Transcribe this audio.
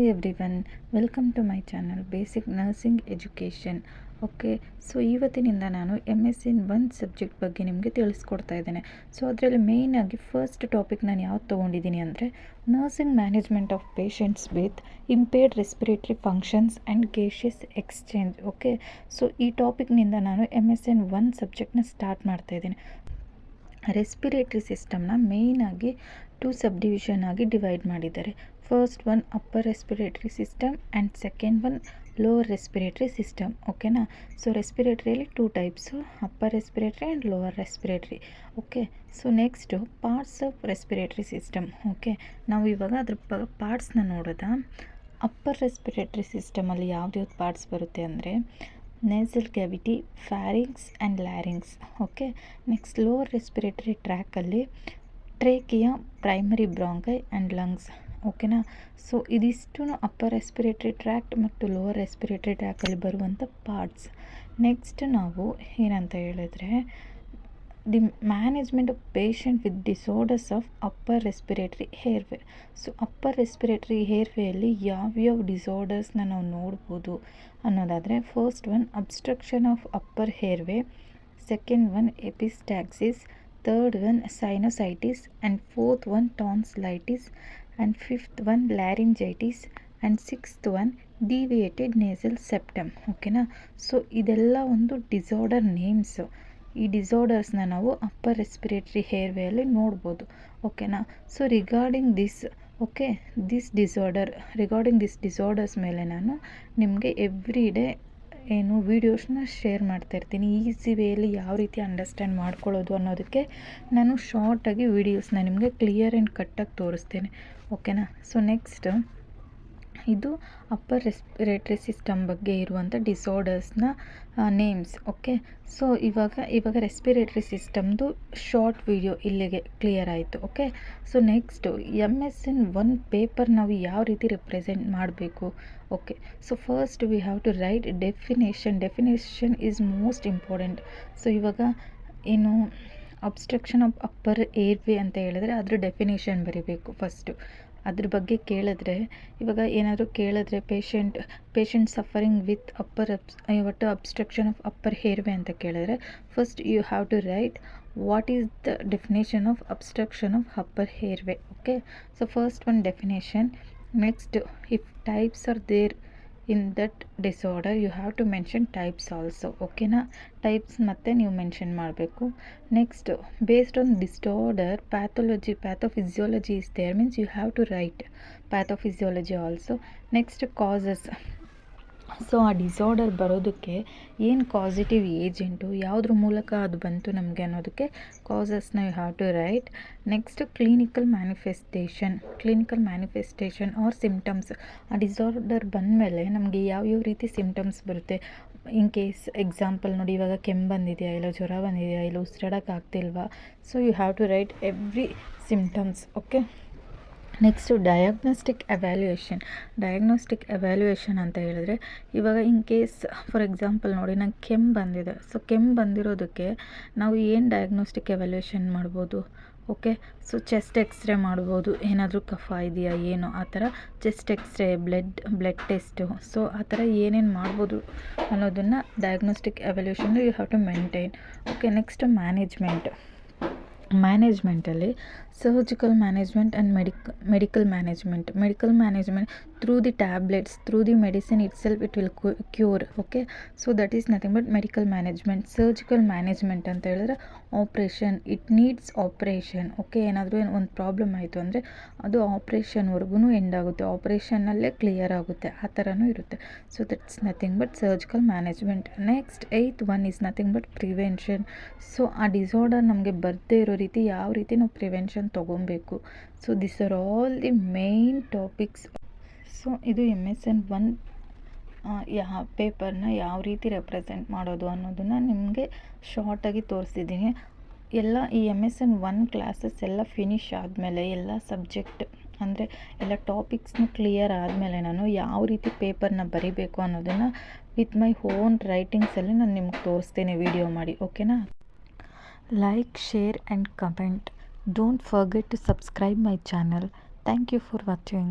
Hey everyone, welcome to my channel Basic Nursing Education. Okay, so ಇವತ್ತಿನಿಂದ ನಾನು MSc ಒಂದು subject ಬಗ್ಗೆ ನಿಮಗೆ ತಿಳಿಸ್ಕೊಡ್ತಾ ಇದ್ದೇನೆ. ಸೊ ಅದರಲ್ಲಿ ಮೇಯ್ನಾಗಿ ಫಸ್ಟ್ ಟಾಪಿಕ್ ನಾನು ಯಾವ್ದು ತೊಗೊಂಡಿದ್ದೀನಿ ಅಂದರೆ nursing management of patients with impaired respiratory functions and gaseous exchange. Okay, so ಈ ಟಾಪಿಕ್ನಿಂದ ನಾನು MSc ಒಂದು ಸಬ್ಜೆಕ್ಟ್ನ ಸ್ಟಾರ್ಟ್ ಮಾಡ್ತಾ ಇದ್ದೀನಿ. ರೆಸ್ಪಿರೇಟರಿ ಸಿಸ್ಟಮ್ನ ಮೇಯ್ನಾಗಿ 2 ಸಬ್ ಡಿವಿಷನ್ ಆಗಿ ಡಿವೈಡ್ ಮಾಡಿದ್ದಾರೆ. First one upper respiratory system and second one lower respiratory system. ಓಕೆನಾ? ಸೊ ರೆಸ್ಪಿರೇಟರಿಯಲ್ಲಿ 2 types, upper respiratory and lower respiratory. Okay, so next parts of respiratory system. Okay, ನಾವು ಇವಾಗ ಅದ್ರ ಪಾರ್ಟ್ಸ್ನ ನೋಡೋದಾ. ಅಪ್ಪರ್ ರೆಸ್ಪಿರೇಟರಿ ಸಿಸ್ಟಮಲ್ಲಿ ಯಾವ್ದು parts ಬರುತ್ತೆ ಅಂದರೆ nasal cavity, pharynx and larynx. Okay, next lower respiratory ಟ್ರ್ಯಾಕಲ್ಲಿ trachea, primary bronchi and lungs. ಓಕೆನಾ? So ಇದಿಷ್ಟು upper respiratory tract ಮತ್ತು ಲೋವರ್ ರೆಸ್ಪಿರೇಟರಿ ಟ್ರ್ಯಾಕಲ್ಲಿ ಬರುವಂಥ ಪಾರ್ಟ್ಸ್. ನೆಕ್ಸ್ಟ್ ನಾವು ಏನಂತ ಹೇಳಿದ್ರೆ the management of patient with disorders of upper respiratory airway. So upper respiratory ಹೇರ್ವೇಯಲ್ಲಿ ಯಾವ್ಯಾವ ಡಿಸಾರ್ಡರ್ಸ್ನ ನಾವು ನೋಡ್ಬೋದು ಅನ್ನೋದಾದರೆ, first one obstruction of upper airway, second one epistaxis, third one sinusitis and fourth one tonsillitis and fifth one laryngitis and sixth one deviated nasal septum. ಓಕೆನಾ? So ಇದೆಲ್ಲ ಒಂದು disorder names. ಈ ಡಿಸಾರ್ಡರ್ಸ್ನ ನಾವು ಅಪ್ಪರ್ ರೆಸ್ಪಿರೇಟರಿ ಹೇರ್ವೇಯಲ್ಲಿ ನೋಡ್ಬೋದು. ಓಕೆನಾ? So regarding this disorders ಮೇಲೆ ನಾನು ನಿಮಗೆ ಎವ್ರಿ ಡೇ ವೀಡಿಯೋಸ್ನ ಶೇರ್ ಮಾಡ್ತಾ ಇರ್ತೀನಿ. ಈಸಿ ವೇಯಲ್ಲಿ ಯಾವ ರೀತಿ ಅಂಡರ್ಸ್ಟ್ಯಾಂಡ್ ಮಾಡ್ಕೊಳ್ಳೋದು ಅನ್ನೋದಕ್ಕೆ ನಾನು ಶಾರ್ಟಾಗಿ ವೀಡಿಯೋಸ್ನ ನಿಮಗೆ ಕ್ಲಿಯರ್ ಆ್ಯಂಡ್ ಕಟ್ಟಾಗಿ ತೋರಿಸ್ತೇನೆ. ಓಕೆನಾ? ಸೊ ನೆಕ್ಸ್ಟ್ ಇದು ಅಪ್ಪರ್ ರೆಸ್ಪಿರೇಟರಿ ಸಿಸ್ಟಮ್ ಬಗ್ಗೆ ಇರುವಂಥ ಡಿಸಾರ್ಡರ್ಸ್ನ ನೇಮ್ಸ್. ಓಕೆ, ಸೊ ಇವಾಗ ರೆಸ್ಪಿರೇಟರಿ ಸಿಸ್ಟಮ್ದು ಶಾರ್ಟ್ ವಿಡಿಯೋ ಇಲ್ಲಿಗೆ ಕ್ಲಿಯರ್ ಆಯಿತು. ಓಕೆ, ಸೊ ನೆಕ್ಸ್ಟು MSc ಒಂದು ಪೇಪರ್ ನಾವು ಯಾವ ರೀತಿ ರಿಪ್ರೆಸೆಂಟ್ ಮಾಡಬೇಕು. Okay, so first we have to write definition is most important. So ಇವಾಗ ಏನು ಅಬ್ಸ್ಟ್ರಕ್ಷನ್ ಆಫ್ ಅಪ್ಪರ್ ಏರ್ವೇ ಅಂತ ಹೇಳಿದ್ರೆ ಅದ್ರ ಡೆಫಿನೇಷನ್ ಬರೀಬೇಕು ಫಸ್ಟು. ಅದ್ರ ಬಗ್ಗೆ ಕೇಳಿದ್ರೆ, ಇವಾಗ ಏನಾದರೂ ಕೇಳಿದ್ರೆ ಪೇಷಂಟ್ ಸಫರಿಂಗ್ ವಿತ್ ಒಟ್ಟು ಅಬ್ಸ್ಟ್ರಕ್ಷನ್ ಆಫ್ ಅಪ್ಪರ್ ಹೇರ್ವೇ ಅಂತ ಕೇಳಿದ್ರೆ, first you have to write what is the definition of obstruction of upper airway. Okay, so first one definition. Next if types are there in that disorder you have to mention types also. ಓಕೆನಾ? Types ಮತ್ತೆ ನೀವು mention ಮಾಡಬೇಕು. Next based on disorder pathophysiology is there means you have to write pathophysiology also. Next causes. So ಆ disorder ಬರೋದಕ್ಕೆ ಏನು causative agent, ಯಾವುದ್ರ ಮೂಲಕ ಅದು ಬಂತು ನಮಗೆ ಅನ್ನೋದಕ್ಕೆ ಕಾಸಸ್ನ you have to write. Next clinical manifestation or symptoms. ಆ ಡಿಸಾರ್ಡರ್ ಬಂದಮೇಲೆ ನಮಗೆ ಯಾವ್ಯಾವ ರೀತಿ ಸಿಮ್ಟಮ್ಸ್ ಬರುತ್ತೆ. ಇನ್ ಕೇಸ್ ಎಕ್ಸಾಂಪಲ್ ನೋಡಿ, ಇವಾಗ ಕೆಮ್ಮು ಬಂದಿದೆಯಾ, ಇಲ್ಲ ಜ್ವರ ಬಂದಿದೆಯಾ, ಇಲ್ಲ ಉಸಿರಾಡೋಕ್ಕಾಗ್ತಿಲ್ವಾ. So you have to write every symptoms. Okay, next diagnostic evaluation ಅಂತ ಹೇಳಿದ್ರೆ, ಇವಾಗ ಇನ್ ಕೇಸ್ ಫಾರ್ ಎಕ್ಸಾಂಪಲ್ ನೋಡಿ, ನಂಗೆ ಕೆಮ್ಮು ಬಂದಿದೆ. ಸೊ ಕೆಮ್ಮು ಬಂದಿರೋದಕ್ಕೆ ನಾವು ಏನು ಡಯಾಗ್ನೋಸ್ಟಿಕ್ ಎವ್ಯಾಲ್ಯೂಯೇಷನ್ ಮಾಡ್ಬೋದು. ಓಕೆ, ಸೊ ಚೆಸ್ಟ್ ಎಕ್ಸ್ರೇ ಮಾಡ್ಬೋದು, ಏನಾದರೂ ಕಫ ಇದೆಯಾ ಏನೋ ಆ ಥರ chest X-ray, blood test. So ಆ ಥರ ಏನೇನು ಮಾಡ್ಬೋದು ಅನ್ನೋದನ್ನು diagnostic evaluation you have to maintain. Okay, next ಮ್ಯಾನೇಜ್ಮೆಂಟಲ್ಲಿ surgical management and medical management through the tablets, through the medicine it self it will cure. Okay, so that is nothing but medical management. Surgical management ಅಂತ ಹೇಳಿದ್ರೆ operation, it needs operation. Okay, ಏನಾದರೂ ಒಂದು problem ಆಯಿತು ಅಂದರೆ ಅದು ಆಪ್ರೇಷನ್ವರೆಗೂ end ಆಗುತ್ತೆ, ಆಪ್ರೇಷನ್ನಲ್ಲೇ clear ಆಗುತ್ತೆ, ಆ ಥರನೂ ಇರುತ್ತೆ. So that's nothing but surgical management. Next 8th one is nothing but prevention. So ಆ ಡಿಸಾರ್ಡರ್ ನಮಗೆ ಬರದೇ ಇರೋ ರೀತಿ ಯಾವ ರೀತಿ ನಾವು ಪ್ರಿವೆನ್ಷನ್ ತೊಗೊಬೇಕು. So this are all the main topics. So ಇದು MSc ಪೇಪರ್ನ ಯಾವ ರೀತಿ ರೆಪ್ರೆಸೆಂಟ್ ಮಾಡೋದು ಅನ್ನೋದನ್ನು ನಿಮಗೆ ಶಾರ್ಟಾಗಿ ತೋರಿಸಿದ್ದೀನಿ. ಎಲ್ಲ ಈ MSc ಕ್ಲಾಸಸ್ ಎಲ್ಲ ಫಿನಿಷ್ ಆದಮೇಲೆ, ಎಲ್ಲ ಸಬ್ಜೆಕ್ಟ್ ಅಂದರೆ ಎಲ್ಲ ಟಾಪಿಕ್ಸ್ನು ಕ್ಲಿಯರ್ ಆದಮೇಲೆ ನಾನು ಯಾವ ರೀತಿ ಪೇಪರ್ನ ಬರೀಬೇಕು ಅನ್ನೋದನ್ನು ವಿತ್ ಮೈ ಓನ್ ರೈಟಿಂಗ್ಸಲ್ಲಿ ನಾನು ನಿಮ್ಗೆ ತೋರಿಸ್ತೇನೆ ವಿಡಿಯೋ ಮಾಡಿ. ಓಕೆನಾ? Like, share and comment. Don't forget to subscribe my channel. Thank you for watching.